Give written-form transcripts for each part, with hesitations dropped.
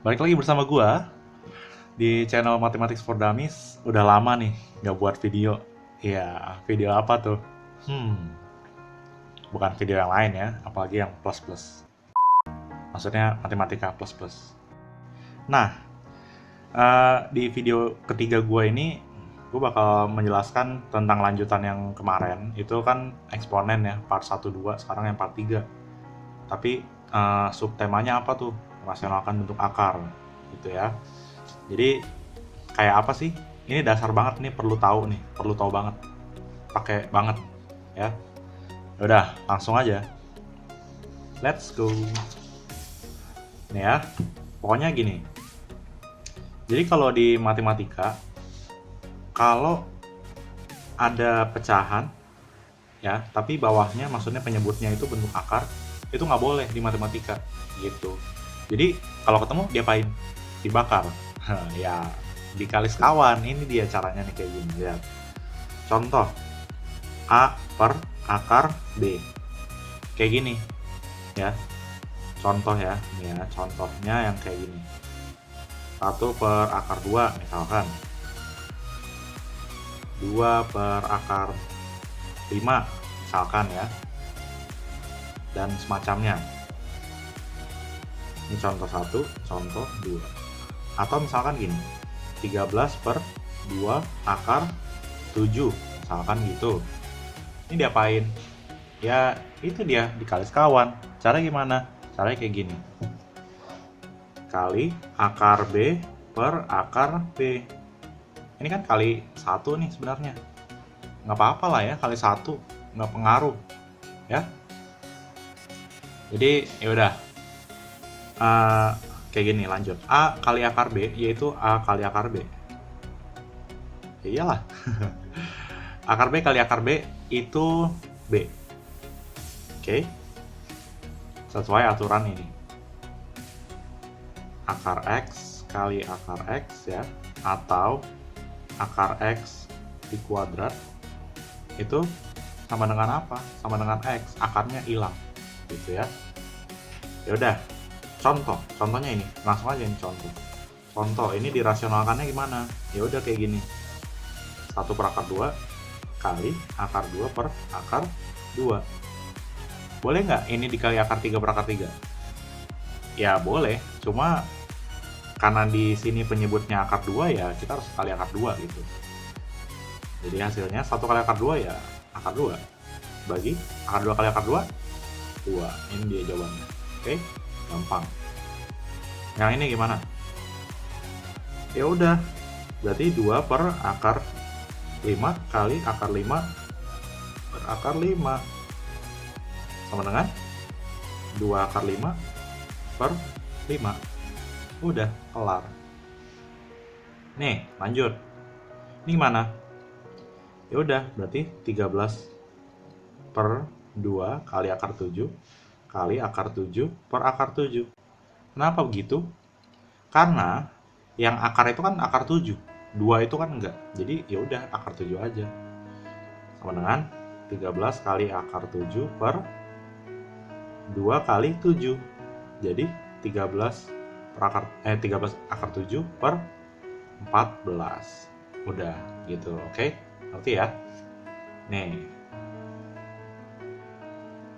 Balik lagi bersama gua di channel Mathematics for Dummies. Udah lama nih nggak buat video. Ya, video apa tuh? Bukan video yang lain ya, apalagi yang plus-plus. Maksudnya matematika plus-plus. Nah, di video ketiga gua ini, gua bakal menjelaskan tentang lanjutan yang kemarin. Itu kan eksponen ya, part 1, 2, sekarang yang part 3. Tapi subtemanya apa tuh? Merasionalkan bentuk akar, gitu ya. Jadi kayak apa sih? Ini dasar banget nih, perlu tahu banget, pakai banget ya. Udah, langsung aja. Let's go. Nih ya, pokoknya gini. Jadi kalau di matematika, kalau ada pecahan ya, tapi bawahnya maksudnya penyebutnya itu bentuk akar, itu nggak boleh di matematika gitu. Jadi kalau ketemu diapain? Dibakar. Ya, dikali sekawan. Ini dia caranya nih, kayak gini. Lihat. Contoh, A per akar B. Kayak gini. Ya. Contoh ya. Nih ya, contohnya yang kayak gini. 1 per akar 2 misalkan. 2 per akar 5 misalkan ya. Dan semacamnya. Ini contoh 1, contoh 2. Atau misalkan gini, 13 per 2 akar 7 misalkan gitu. Ini diapain? Ya itu dia, dikali sekawan. Cara gimana? Caranya kayak gini, kali akar B per akar B. Ini kan kali 1 nih sebenarnya. Nggak apa-apa lah ya, kali 1, nggak pengaruh ya. Jadi yaudah, kayak gini, lanjut. A kali akar B yaitu A kali akar B. Ya iyalah. Akar B kali akar B itu B. Oke. Sesuai aturan ini. Akar X kali akar X ya, atau akar X di kuadrat itu sama dengan apa? Sama dengan X, akarnya hilang. Gitu ya. Ya udah. Contohnya ini, langsung aja ini contoh. Contoh ini dirasionalkannya gimana? Ya udah kayak gini. 1 per akar 2 kali akar 2 per akar 2. Boleh nggak ini dikali akar 3 per akar 3? Ya boleh, cuma karena di sini penyebutnya akar 2 ya kita harus kali akar 2 gitu. Jadi hasilnya 1 kali akar 2 ya akar 2. Bagi akar 2 kali akar 2, 2. Ini dia jawabannya. Oke? Gampang. Yang ini gimana? Ya udah, berarti 2 per akar 5 kali akar 5 per akar 5 sama dengan 2 akar 5 per 5. Udah, kelar. Nih, lanjut. Ini gimana? Ya udah, berarti 13 per 2 kali akar 7 kali akar 7 per akar 7. Kenapa begitu? Karena yang akar itu kan akar 7, 2 itu kan enggak. Jadi ya udah akar 7 aja. Sama dengan 13 kali akar 7 per 2 kali 7. Jadi 13 akar 7 per 14. Udah gitu, oke? Ngerti ya? Nih.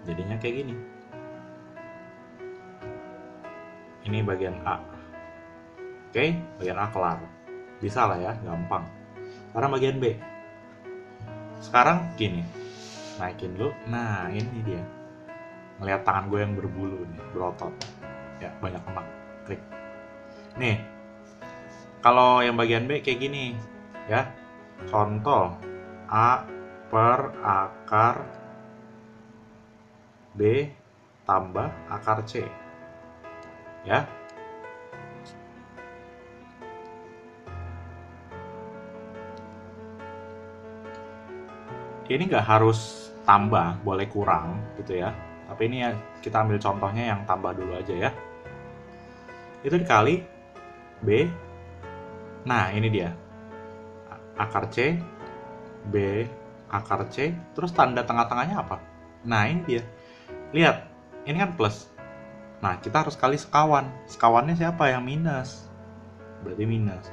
Jadinya kayak gini. Ini bagian A. Oke, bagian A kelar. Bisa lah ya, gampang. Sekarang bagian B. Sekarang gini, naikin dulu. Nah, ini dia. Ngeliat tangan gue yang berbulu nih, berotot. Ya, banyak lemak. Klik. Nih, kalau yang bagian B kayak gini, ya. Contoh, A per akar B tambah akar C. Ya. Ini nggak harus tambah, boleh kurang gitu ya. Tapi ini ya kita ambil contohnya yang tambah dulu aja ya. Itu dikali B. Nah, ini dia. Akar C, B akar C, terus tanda tengah-tengahnya apa? Nah, ini dia. Lihat, ini kan plus. Nah, kita harus kali sekawan. Sekawannya siapa? Yang minus. Berarti minus.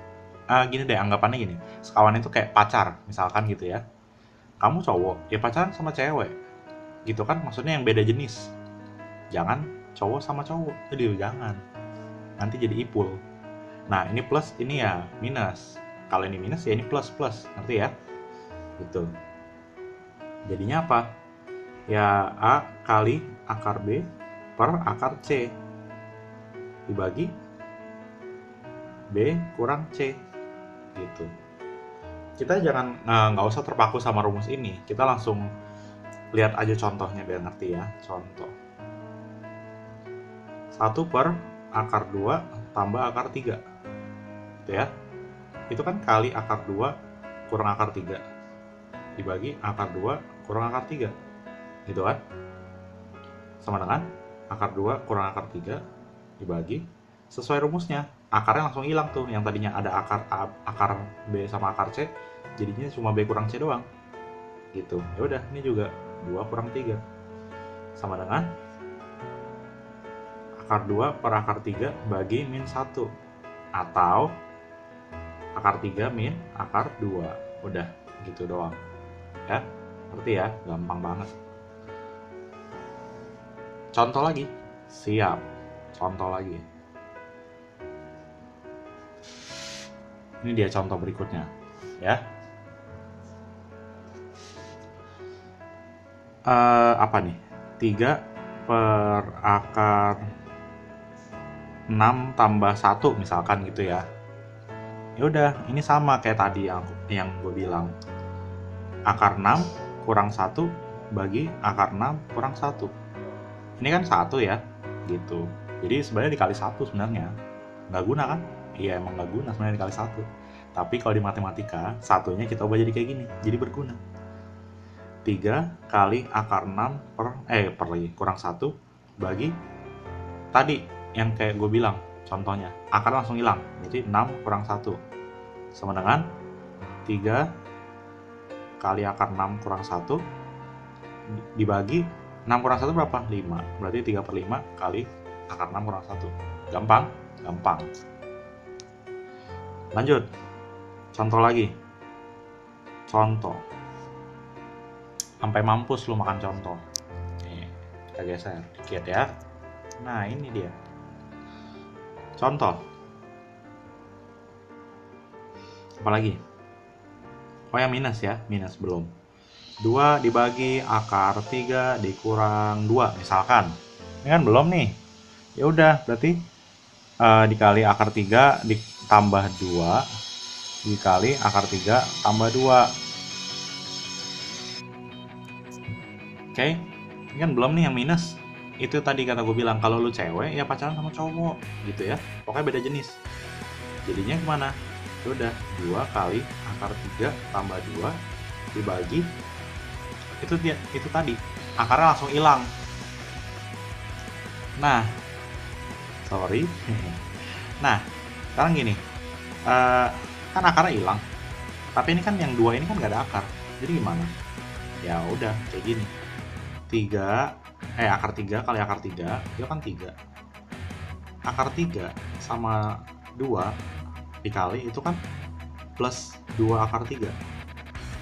Gini deh, anggapannya gini. Sekawan itu kayak pacar, misalkan gitu ya. Kamu cowok, ya pacaran sama cewek. Gitu kan, maksudnya yang beda jenis. Jangan cowok sama cowok. Jadi jangan. Nanti jadi ipul. Nah, ini plus, ini ya minus. Kalau ini minus, ya ini plus. Ngerti ya? Gitu. Jadinya apa? Ya A kali akar B per akar C dibagi B kurang C gitu. Kita jangan nggak usah terpaku sama rumus ini, kita langsung lihat aja contohnya biar ngerti ya. Contoh 1 per akar 2 tambah akar 3 gitu ya. Itu kan kali akar 2 kurang akar 3 dibagi akar 2 kurang akar 3 gitu kan, sama dengan akar 2 kurang akar 3 dibagi sesuai rumusnya. Akarnya langsung hilang tuh, yang tadinya ada akar B sama akar C jadinya cuma B kurang C doang gitu. Ya udah, ini juga 2 kurang 3 sama dengan akar 2 per akar 3 bagi min 1 atau akar 3 min akar 2. Udah gitu doang ya, ngerti ya, gampang banget. Contoh lagi, siap. Contoh lagi. Ini dia contoh berikutnya, ya. Apa nih? 3 per akar 6 tambah 1 misalkan gitu ya. Ya udah, ini sama kayak tadi yang gue bilang. Akar 6 kurang 1 bagi akar 6 kurang 1. Ini kan 1 ya, gitu. Jadi sebenarnya dikali 1 sebenarnya. Nggak guna kan? Iya, emang nggak guna sebenarnya dikali 1. Tapi kalau di matematika, satunya kita ubah jadi kayak gini, jadi berguna. 3 kali akar 6 kurang 1 bagi tadi yang kayak gue bilang contohnya. Akar langsung hilang, jadi 6 kurang 1 sama dengan 3 kali akar 6 kurang 1 dibagi 6 kurang 1 berapa? 5. Berarti 3 per 5 kali akar 6 kurang 1. Gampang? Gampang. Lanjut. Contoh lagi. Contoh. Sampai mampus lu makan contoh. Nih, kita geser dikit ya. Nah, ini dia. Contoh. Apa lagi? Oh, yang minus ya. Minus belum. 2 dibagi akar 3 dikurang 2 misalkan. Ini kan belum nih. Ya udah, berarti dikali akar 3 ditambah 2 dikali akar 3 tambah 2. Oke. Ini kan belum nih yang minus. Itu tadi kata gue bilang, kalau lu cewek ya pacaran sama cowok gitu ya. Pokoknya beda jenis. Jadinya gimana? Ya udah, 2 kali akar 3 tambah 2 dibagi itu tadi akarnya langsung hilang. Nah, sorry. Nah, sekarang gini, kan akarnya hilang. Tapi ini kan yang 2 ini kan gak ada akar. Jadi gimana? Ya udah kayak gini. Akar 3 kali akar 3 itu kan 3. Akar 3 sama 2 dikali itu kan plus 2 akar 3.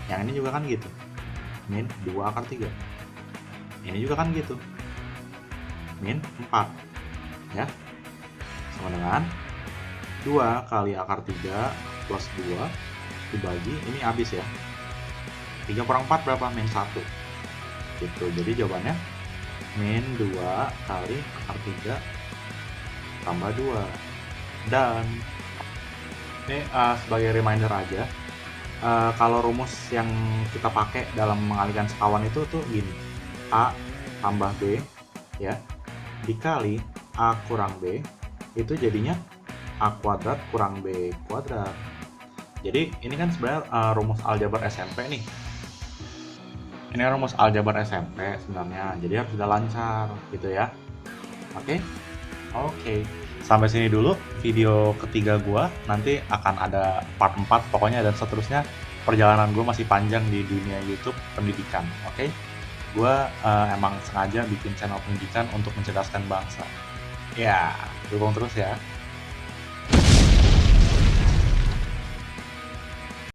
Yang ini juga kan gitu. Min 2 akar 3. Ini juga kan gitu. Min 4. Ya. Sama dengan 2 kali akar 3 plus 2 dibagi, ini habis ya. 3 kurang 4 berapa? Min 1. Gitu. Jadi jawabannya min 2 kali akar 3 tambah 2. Dan ini sebagai reminder aja, kalau rumus yang kita pakai dalam mengalihkan sekawan itu tuh gini, A tambah B ya dikali A kurang B itu jadinya A kuadrat kurang B kuadrat. Jadi ini kan sebenarnya rumus aljabar SMP nih. Ini rumus aljabar SMP sebenarnya, jadi harus sudah lancar gitu ya. Oke? Sampai sini dulu video ketiga gua. Nanti akan ada part 4 pokoknya, dan seterusnya. Perjalanan gue masih panjang di dunia YouTube pendidikan. Oke? Gua emang sengaja bikin channel pendidikan untuk mencerdaskan bangsa. Ya, dukung terus ya.